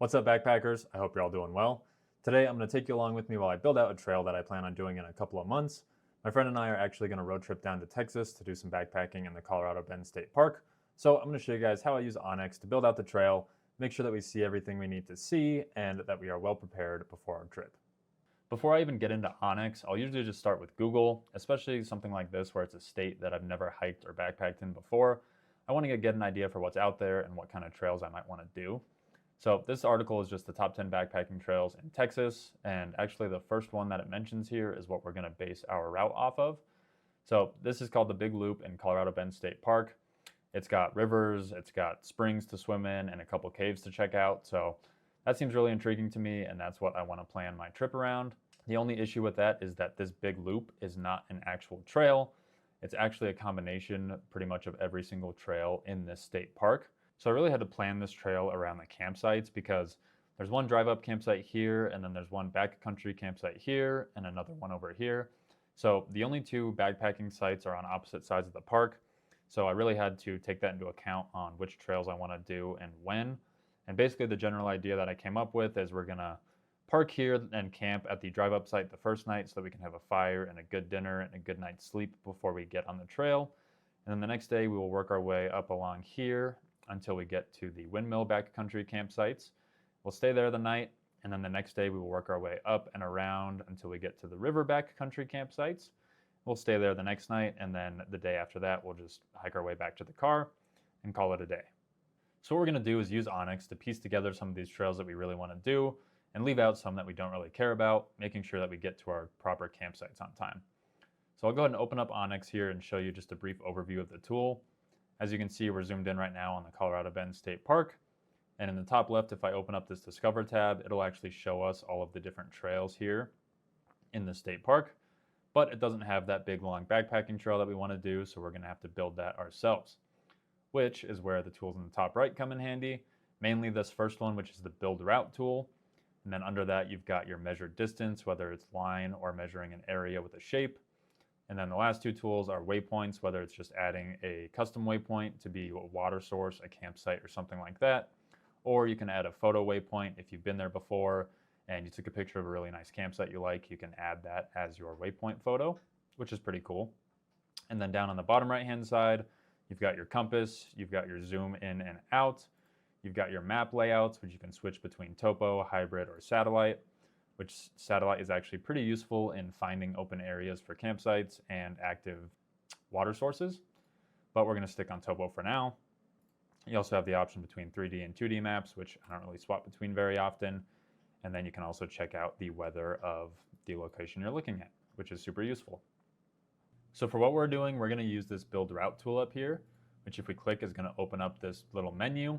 What's up, backpackers? I hope you're all doing well. Today, I'm going to take you along with me while I build out a trail that I plan on doing in a couple of months. My friend and I are actually going to road trip down to Texas to do some backpacking in the Colorado Bend State Park. So I'm going to show you guys how I use OnX to build out the trail, make sure that we see everything we need to see, and that we are well prepared before our trip. Before I even get into OnX, I'll usually just start with Google, especially something like this where it's a state that I've never hiked or backpacked in before. I want to get an idea for what's out there and what kind of trails I might want to do. So this article is just the top 10 backpacking trails in Texas, and actually the first one that it mentions here is what we're going to base our route off of. So this is called the Big Loop in Colorado Bend State Park. It's got rivers, it's got springs to swim in, and a couple caves to check out. So that seems really intriguing to me, and that's what I want to plan my trip around. The only issue with that is that this big loop is not an actual trail. It's actually a combination pretty much of every single trail in this state park. So I really had to plan this trail around the campsites because there's one drive up campsite here, and then there's one backcountry campsite here, and another one over here. So the only two backpacking sites are on opposite sides of the park. So I really had to take that into account on which trails I want to do and when. And basically the general idea that I came up with is we're gonna park here and camp at the drive up site the first night so that we can have a fire and a good dinner and a good night's sleep before we get on the trail. And then the next day we will work our way up along here until we get to the windmill backcountry campsites. We'll stay there the night, and then the next day we will work our way up and around until we get to the river backcountry campsites. We'll stay there the next night, and then the day after that we'll just hike our way back to the car and call it a day. So what we're going to do is use OnX to piece together some of these trails that we really want to do and leave out some that we don't really care about, making sure that we get to our proper campsites on time. So I'll go ahead and open up OnX here and show you just a brief overview of the tool. As you can see, we're zoomed in right now on the Colorado Bend State Park. And in the top left, if I open up this Discover tab, it'll actually show us all of the different trails here in the state park. But it doesn't have that big long backpacking trail that we want to do, so we're going to have to build that ourselves, which is where the tools in the top right come in handy. Mainly this first one, which is the Build Route tool. And then under that, you've got your measured distance, whether it's line or measuring an area with a shape. And then the last two tools are waypoints, whether it's just adding a custom waypoint to be a water source, a campsite, or something like that. Or you can add a photo waypoint if you've been there before and you took a picture of a really nice campsite you like, you can add that as your waypoint photo, which is pretty cool. And then down on the bottom right-hand side, you've got your compass, you've got your zoom in and out, you've got your map layouts, which you can switch between topo, hybrid, or satellite, which satellite is actually pretty useful in finding open areas for campsites and active water sources, but we're going to stick on topo for now. You also have the option between 3D and 2D maps, which I don't really swap between very often, and then you can also check out the weather of the location you're looking at, which is super useful. So for what we're doing, we're going to use this Build Route tool up here, which if we click is going to open up this little menu,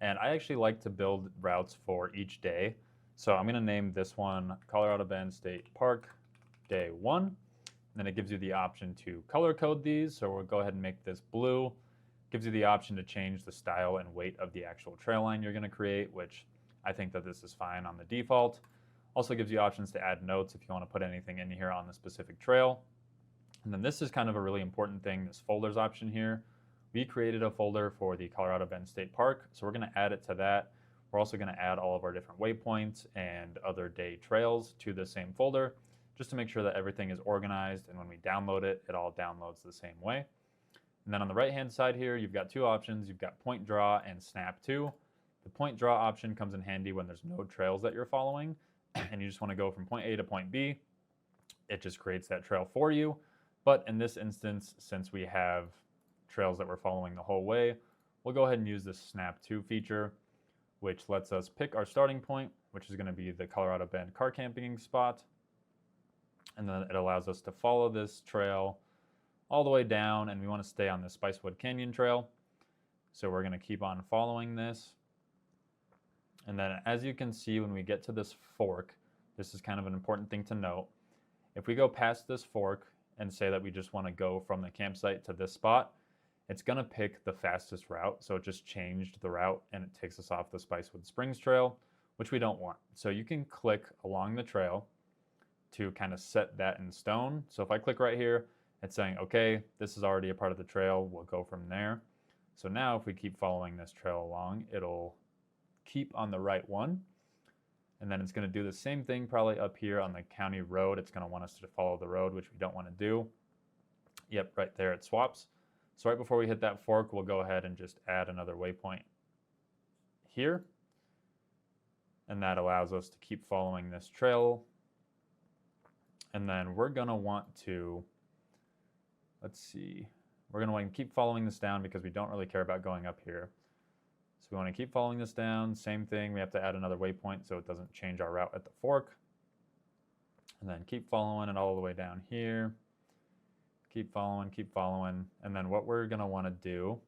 and I actually like to build routes for each day. So I'm going to name this one Colorado Bend State Park Day 1. And then it gives you the option to color code these. So we'll go ahead and make this blue. Gives you the option to change the style and weight of the actual trail line you're going to create, which I think that this is fine on the default. Also gives you options to add notes if you want to put anything in here on the specific trail. And then this is kind of a really important thing, this folders option here. We created a folder for the Colorado Bend State Park, so we're going to add it to that. We're also going to add all of our different waypoints and other day trails to the same folder just to make sure that everything is organized, and when we download it, it all downloads the same way. And then on the right hand side here, you've got two options. You've got point draw and snap to. The point draw option comes in handy when there's no trails that you're following and you just want to go from point A to point B. It just creates that trail for you. But in this instance, since we have trails that we're following the whole way, we'll go ahead and use this snap to feature, which lets us pick our starting point, which is going to be the Colorado Bend car camping spot. And then it allows us to follow this trail all the way down, and we want to stay on the Spicewood Canyon Trail. So we're going to keep on following this. And then as you can see, when we get to this fork, this is kind of an important thing to note. If we go past this fork and say that we just want to go from the campsite to this spot, it's going to pick the fastest route. So it just changed the route and it takes us off the Spicewood Springs Trail, which we don't want. So you can click along the trail to kind of set that in stone. So if I click right here, it's saying, okay, this is already a part of the trail. We'll go from there. So now if we keep following this trail along, it'll keep on the right one. And then it's going to do the same thing probably up here on the county road. It's going to want us to follow the road, which we don't want to do. Yep, right there it swaps. So right before we hit that fork, we'll go ahead and just add another waypoint here. And that allows us to keep following this trail. And then we're going to want to, let's see, we're going to want to keep following this down because we don't really care about going up here. So we want to keep following this down. Same thing, we have to add another waypoint so it doesn't change our route at the fork. And then keep following it all the way down here. Keep following, and then what we're going to want to do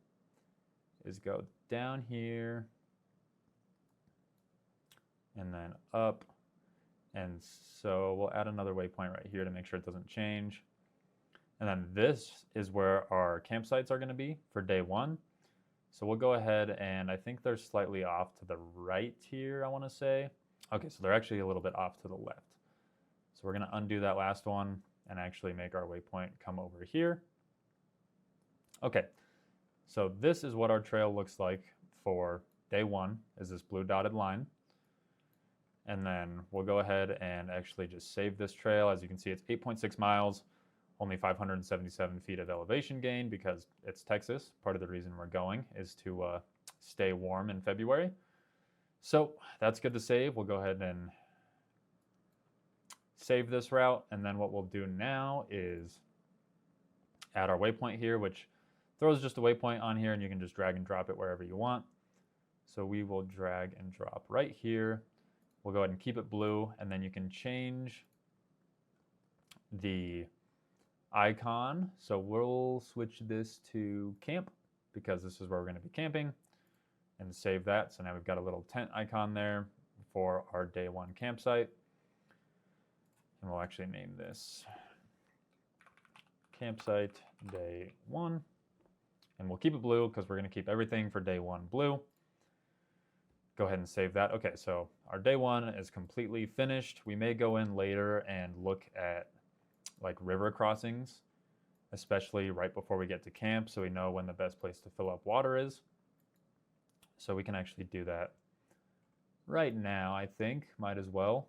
is go down here and then up, and so we'll add another waypoint right here to make sure it doesn't change. And then this is where our campsites are going to be for day one. So we'll go ahead, and I think they're slightly off to the right here, I want to say. Okay, so they're actually a little bit off to the left. So we're going to undo that last one and actually make our waypoint come over here. Okay, so this is what our trail looks like for day one, is this blue dotted line. And then we'll go ahead and actually just save this trail. As you can see, it's 8.6 miles, only 577 feet of elevation gain because it's Texas. Part of the reason we're going is to stay warm in February. So that's good to save. We'll go ahead and save this route, and then what we'll do now is add our waypoint here, which throws just a waypoint on here, and you can just drag and drop it wherever you want. So we will drag and drop right here. We'll go ahead and keep it blue, and then you can change the icon. So we'll switch this to camp because this is where we're going to be camping, and save that. So now we've got a little tent icon there for our day one campsite. And we'll actually name this campsite day one. And we'll keep it blue because we're going to keep everything for day one blue. Go ahead and save that. Okay, so our day one is completely finished. We may go in later and look at like river crossings, especially right before we get to camp, so we know when the best place to fill up water is. So we can actually do that right now, I think. Might as well.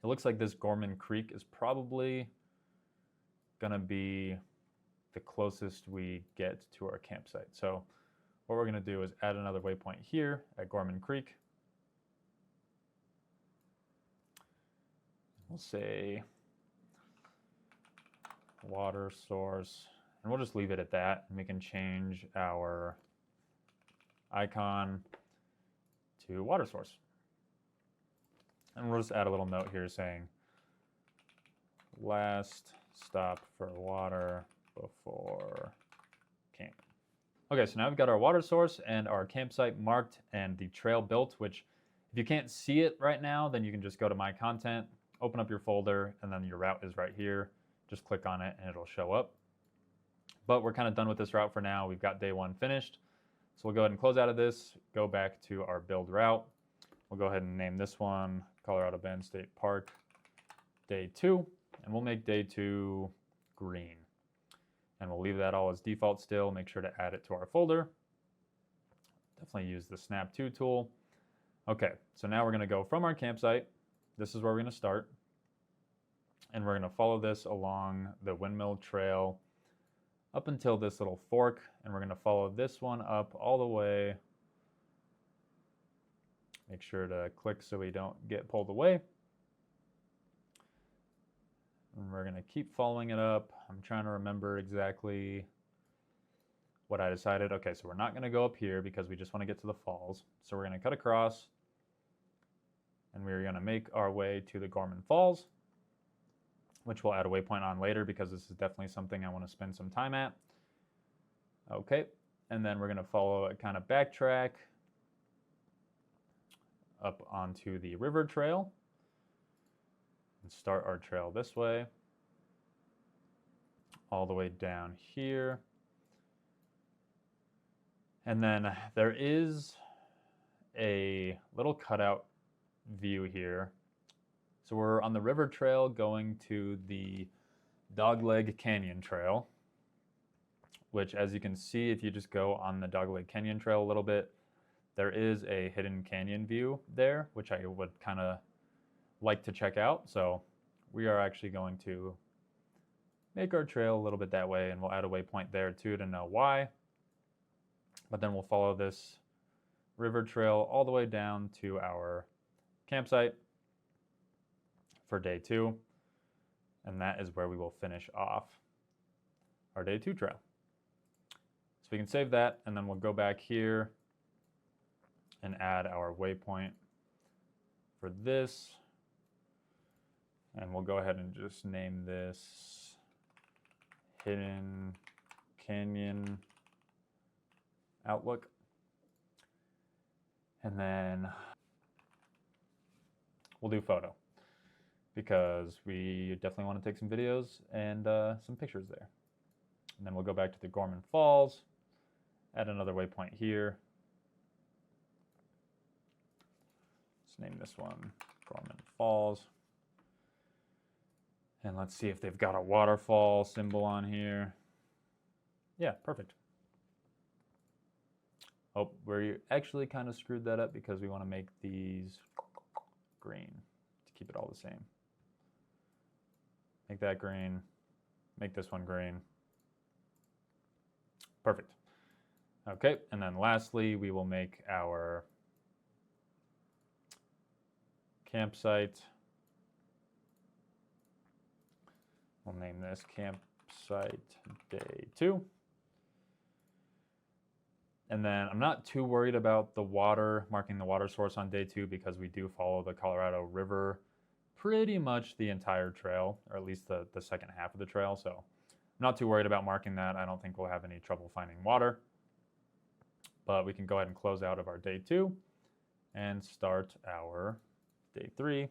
It looks like this Gorman Creek is probably gonna be the closest we get to our campsite. So what we're gonna do is add another waypoint here at Gorman Creek. We'll say water source, and we'll just leave it at that. And we can change our icon to water source. And we'll just add a little note here saying last stop for water before camp. Okay, so now we've got our water source and our campsite marked and the trail built, which if you can't see it right now, then you can just go to My Content, open up your folder, and then your route is right here. Just click on it and it'll show up. But we're kind of done with this route for now. We've got day one finished. So we'll go ahead and close out of this, go back to our build route. We'll go ahead and name this one Colorado Bend State Park Day 2, and we'll make Day 2 green. And we'll leave that all as default still. Make sure to add it to our folder. Definitely use the Snap To tool. Okay, so now we're going to go from our campsite. This is where we're going to start. And we're going to follow this along the windmill trail up until this little fork. And we're going to follow this one up all the way. Make sure to click so we don't get pulled away. And we're going to keep following it up. I'm trying to remember exactly what I decided. Okay, so we're not going to go up here because we just want to get to the falls. So we're going to cut across, and we're going to make our way to the Gorman Falls, which we'll add a waypoint on later because this is definitely something I want to spend some time at. Okay, and then we're going to follow a kind of backtrack up onto the river trail and start our trail this way all the way down here. And then there is a little cutout view here. So we're on the river trail going to the Dogleg Canyon Trail, which, as you can see, if you just go on the Dogleg Canyon Trail a little bit, There is a hidden canyon view there, which I would kind of like to check out. So we are actually going to make our trail a little bit that way, and we'll add a waypoint there too to know why. But then we'll follow this river trail all the way down to our campsite for day 2. And that is where we will finish off our day 2 trail. So we can save that, and then we'll go back here and add our waypoint for this. And we'll go ahead and just name this Hidden Canyon Outlook. And then we'll do photo, because we definitely want to take some videos and some pictures there. And then we'll go back to the Gorman Falls, add another waypoint here. Let's name this one Gorman Falls. And let's see if they've got a waterfall symbol on here. Yeah, perfect. Oh, we actually kind of screwed that up because we want to make these green to keep it all the same. Make that green, make this one green. Perfect. Okay, and then lastly, we will make our campsite. We'll name this Campsite Day 2. And then I'm not too worried about the water, marking the water source on day 2, because we do follow the Colorado River pretty much the entire trail, or at least the second half of the trail. So I'm not too worried about marking that. I don't think we'll have any trouble finding water. But we can go ahead and close out of our day 2 and start our day 3.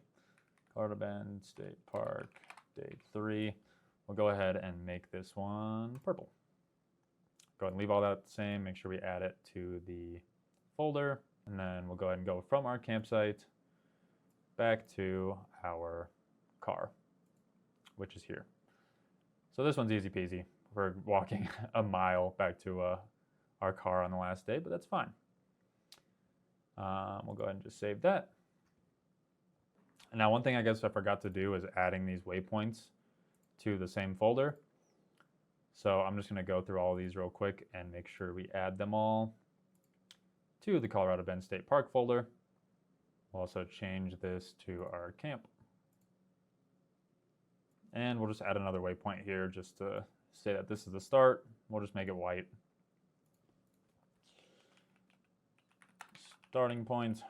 Colorado Bend State Park, day 3. We'll go ahead and make this one purple. Go ahead and leave all that the same. Make sure we add it to the folder. And then we'll go ahead and go from our campsite back to our car, which is here. So this one's easy peasy. We're walking a mile back to our car on the last day, but that's fine. We'll go ahead and just save that. And now one thing I guess I forgot to do is adding these waypoints to the same folder. So I'm just going to go through all of these real quick and make sure we add them all to the Colorado Bend State Park folder. We'll also change this to our camp. And we'll just add another waypoint here just to say that this is the start. We'll just make it white. Starting point.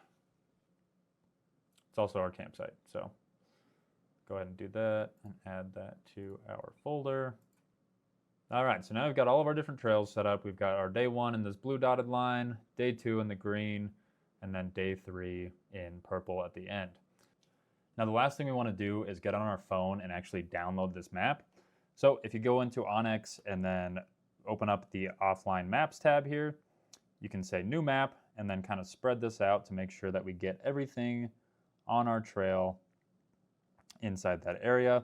It's also our campsite. So go ahead and do that and add that to our folder. All right, so now we've got all of our different trails set up. We've got our day 1 in this blue dotted line, day 2 in the green, and then day 3 in purple at the end. Now the last thing we want to do is get on our phone and actually download this map. So if you go into OnX and then open up the offline maps tab here, you can say new map and then kind of spread this out to make sure that we get everything on our trail inside that area.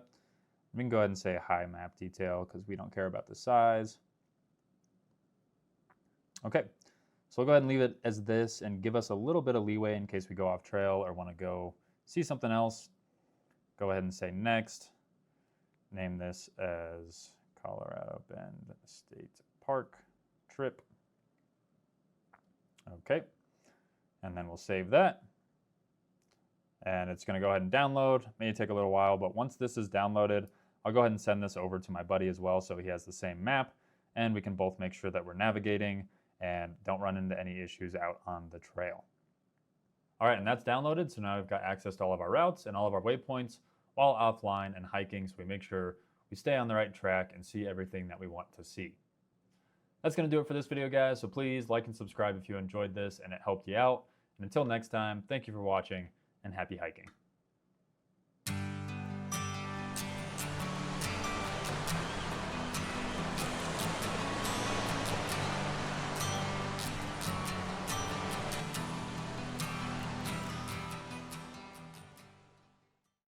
We can go ahead and say high map detail because we don't care about the size. Okay, so we'll go ahead and leave it as this and give us a little bit of leeway in case we go off trail or want to go see something else. Go ahead and say next. Name this as Colorado Bend State Park trip. Okay, and then we'll save that. And it's going to go ahead and download. May take a little while, but once this is downloaded, I'll go ahead and send this over to my buddy as well so he has the same map, and we can both make sure that we're navigating and don't run into any issues out on the trail. All right, and that's downloaded, so now we've got access to all of our routes and all of our waypoints while offline and hiking, so we make sure we stay on the right track and see everything that we want to see. That's going to do it for this video, guys, so please like and subscribe if you enjoyed this and it helped you out. And until next time, thank you for watching and happy hiking.